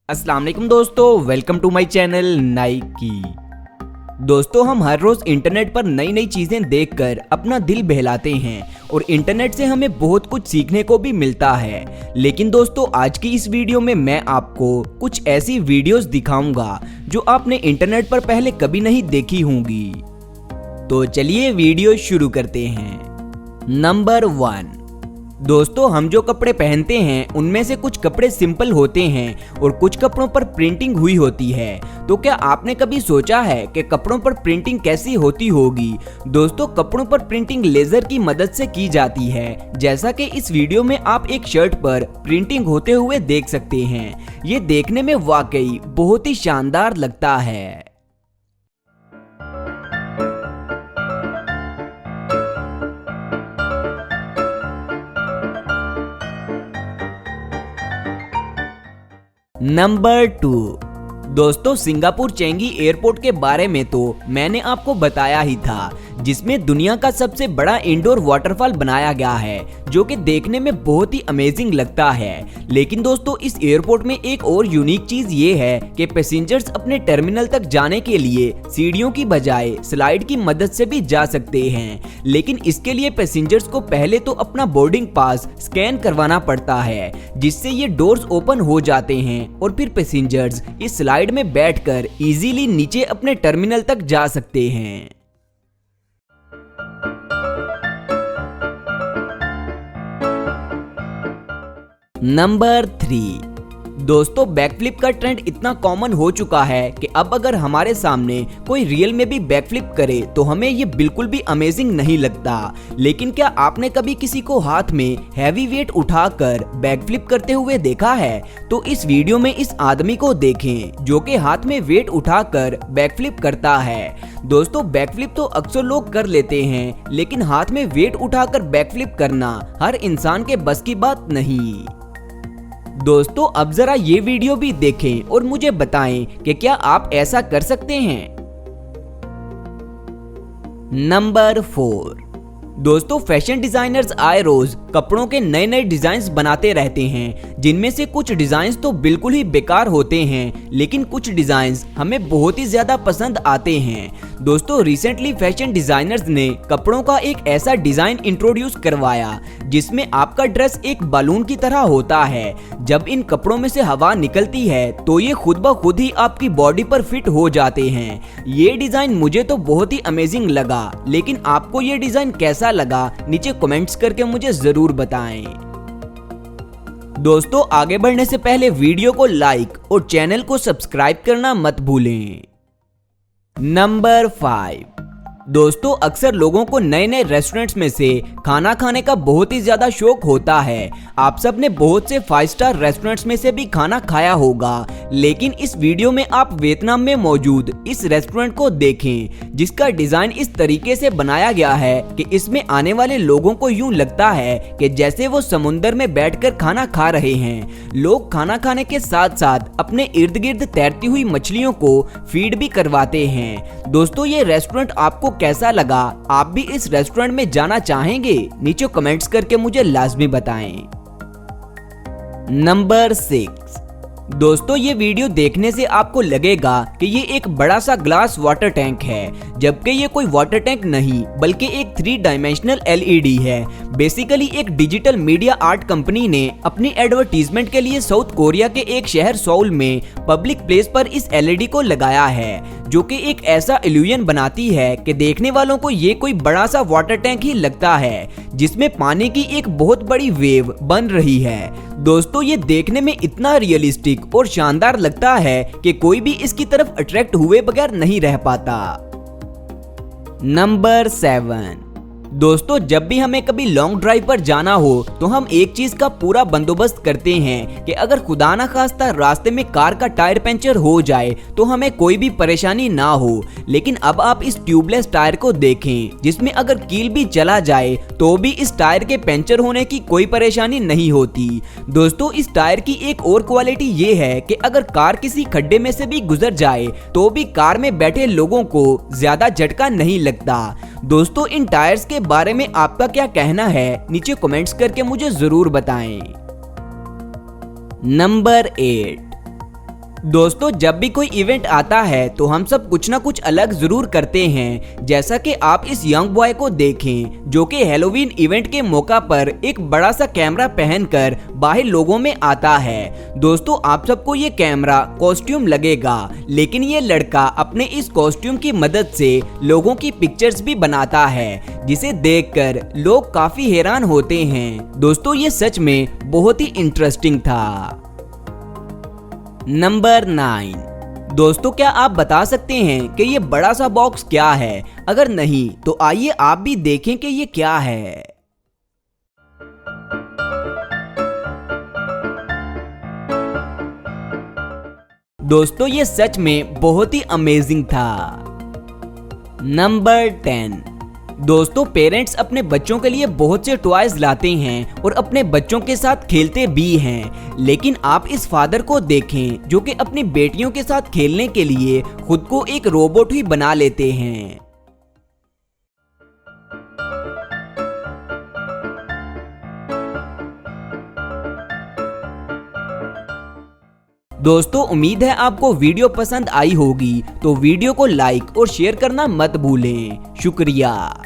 अस्सलाम वालेकुम दोस्तों, वेलकम टू माय चैनल नाइकी। दोस्तों, हम हर रोज इंटरनेट पर नई नई चीजें देखकर अपना दिल बहलाते हैं और इंटरनेट से हमें बहुत कुछ सीखने को भी मिलता है। लेकिन दोस्तों, आज की इस वीडियो में मैं आपको कुछ ऐसी वीडियोस दिखाऊंगा जो आपने इंटरनेट पर पहले कभी नहीं देखी होंगी। तो चलिए वीडियो शुरू करते हैं। नंबर 1। दोस्तों, हम जो कपड़े पहनते हैं उनमें से कुछ कपड़े सिंपल होते हैं और कुछ कपड़ों पर प्रिंटिंग हुई होती है। तो क्या आपने कभी सोचा है कि कपड़ों पर प्रिंटिंग कैसी होती होगी? दोस्तों, कपड़ों पर प्रिंटिंग लेजर की मदद से की जाती है, जैसा कि इस वीडियो में आप एक शर्ट पर प्रिंटिंग होते हुए देख सकते हैं। ये देखने में वाकई बहुत ही शानदार लगता है। नंबर 2। दोस्तों, सिंगापुर चेंगी एयरपोर्ट के बारे में तो मैंने आपको बताया ही था, जिसमें दुनिया का सबसे बड़ा इंडोर वाटरफॉल बनाया गया है, जो कि देखने में बहुत ही अमेजिंग लगता है। लेकिन दोस्तों, इस एयरपोर्ट में एक और यूनिक चीज ये है कि पैसेंजर्स अपने टर्मिनल तक जाने के लिए सीढ़ियों की बजाय स्लाइड की मदद से भी जा सकते हैं। लेकिन इसके लिए पैसेंजर्स को पहले तो अपना बोर्डिंग पास स्कैन करवाना पड़ता है, जिससे ये डोर्स ओपन हो जाते हैं और फिर पैसेंजर्स इस स्लाइड में बैठकर इजीली नीचे अपने टर्मिनल तक जा सकते हैं। नंबर 3। दोस्तों, बैकफ्लिप का ट्रेंड इतना कॉमन हो चुका है कि अब अगर हमारे सामने कोई रियल में भी बैकफ्लिप करे तो हमें ये बिल्कुल भी अमेजिंग नहीं लगता। लेकिन क्या आपने कभी किसी को हाथ में हैवी वेट उठाकर बैकफ्लिप करते हुए देखा है? तो इस वीडियो में इस आदमी को देखें जो कि हाथ में वेट उठाकर बैकफ्लिप करता है। दोस्तों, बैकफ्लिप तो अक्सर लोग कर लेते हैं, लेकिन हाथ में वेट उठाकर बैकफ्लिप करना हर इंसान के बस की बात नहीं। दोस्तों, अब जरा ये वीडियो भी देखें और मुझे बताएं कि क्या आप ऐसा कर सकते हैं। नंबर 4। दोस्तों, फैशन डिजाइनर्स आए रोज कपड़ों के नए नए डिजाइन्स बनाते रहते हैं, जिनमें से कुछ डिजाइन्स तो बिल्कुल ही बेकार होते हैं, लेकिन कुछ डिजाइन्स हमें बहुत ही ज्यादा पसंद आते हैं। दोस्तों, रिसेंटली फैशन डिजाइनर्स ने कपड़ों का एक ऐसा डिजाइन इंट्रोड्यूस करवाया जिसमें आपका ड्रेस एक बालून की तरह होता है। जब इन कपड़ों में से हवा निकलती है तो ये खुद ब खुद ही आपकी बॉडी पर फिट हो जाते हैं। ये डिजाइन मुझे तो बहुत ही अमेजिंग लगा, लेकिन आपको ये डिजाइन कैसा लगा नीचे कमेंट्स करके मुझे जरूर बताएं। दोस्तों, आगे बढ़ने से पहले वीडियो को लाइक और चैनल को सब्सक्राइब करना मत भूलें। नंबर 5। दोस्तों, अक्सर लोगों को नए नए रेस्टोरेंट्स में से खाना खाने का बहुत ही ज्यादा शौक होता है। आप सब ने बहुत से 5 स्टार रेस्टोरेंट्स में से भी खाना खाया होगा, लेकिन इस वीडियो में आप वियतनाम में मौजूद इस रेस्टोरेंट को देखें, जिसका डिजाइन इस तरीके से बनाया गया है कि इसमें आने वाले लोगों को यूं लगता है कि जैसे वो समुद्र में बैठकर खाना खा रहे हैं। लोग खाना खाने के साथ साथ अपने इर्द गिर्द तैरती हुई मछलियों को फीड भी करवाते हैं। दोस्तों, ये रेस्टोरेंट आपको कैसा लगा? आप भी इस रेस्टोरेंट में जाना चाहेंगे? नीचे कमेंट्स करके मुझे लाजमी बताएं। नंबर 6। दोस्तों, ये वीडियो देखने से आपको लगेगा कि ये एक बड़ा सा ग्लास वाटर टैंक है, जबकि ये कोई वाटर टैंक नहीं बल्कि एक 3 डायमेंशनल LED है। बेसिकली एक डिजिटल मीडिया आर्ट कंपनी ने अपनी एडवर्टीजमेंट के लिए साउथ कोरिया के एक शहर सोल में पब्लिक प्लेस पर इस LED को लगाया है, जो कि एक ऐसा इल्यूजन बनाती है कि देखने वालों को ये कोई बड़ा सा वाटर टैंक ही लगता है, जिसमें पानी की एक बहुत बड़ी वेव बन रही है। दोस्तों, ये देखने में इतना रियलिस्टिक और शानदार लगता है कि कोई भी इसकी तरफ अट्रैक्ट हुए बगैर नहीं रह पाता। नंबर 7। दोस्तों, जब भी हमें कभी लॉन्ग ड्राइव पर जाना हो तो हम एक चीज का पूरा बंदोबस्त करते हैं कि अगर खुदा ना खास्ता रास्ते में कार का टायर पंचर हो जाए तो हमें कोई भी परेशानी ना हो। लेकिन अब आप इस ट्यूबलेस टायर को देखें, जिसमें अगर कील भी चला जाए तो भी इस टायर के पंचर होने की कोई परेशानी नहीं होती। दोस्तों, इस टायर की एक और क्वालिटी ये है कि अगर कार किसी खड्डे में से भी गुजर जाए तो भी कार में बैठे लोगों को ज्यादा झटका नहीं लगता। दोस्तों, इन टायर्स के बारे में आपका क्या कहना है? नीचे कमेंट्स करके मुझे जरूर बताएं। नंबर 8। दोस्तों जब भी कोई इवेंट आता है तो हम सब कुछ ना कुछ अलग जरूर करते हैं, जैसा कि आप इस यंग बॉय को देखें जो कि हैलोवीन इवेंट के मौका पर एक बड़ा सा कैमरा पहनकर बाहर लोगों में आता है। दोस्तों आप सबको ये कैमरा कॉस्ट्यूम लगेगा, लेकिन ये लड़का अपने इस कॉस्ट्यूम की मदद से लोगों की पिक्चर्स भी बनाता है, जिसे देखकर लोग काफी हैरान होते हैं। दोस्तों ये सच में बहुत ही इंटरेस्टिंग था। नंबर 9। दोस्तों क्या आप बता सकते हैं कि ये बड़ा सा बॉक्स क्या है? अगर नहीं तो आइए आप भी देखें कि ये क्या है। दोस्तों ये सच में बहुत ही अमेजिंग था। नंबर 10। दोस्तों पेरेंट्स अपने बच्चों के लिए बहुत से टॉयज लाते हैं और अपने बच्चों के साथ खेलते भी हैं, लेकिन आप इस फादर को देखें जो कि अपनी बेटियों के साथ खेलने के लिए खुद को एक रोबोट ही बना लेते हैं। दोस्तों उम्मीद है आपको वीडियो पसंद आई होगी, तो वीडियो को लाइक और शेयर करना मत भूलें। शुक्रिया।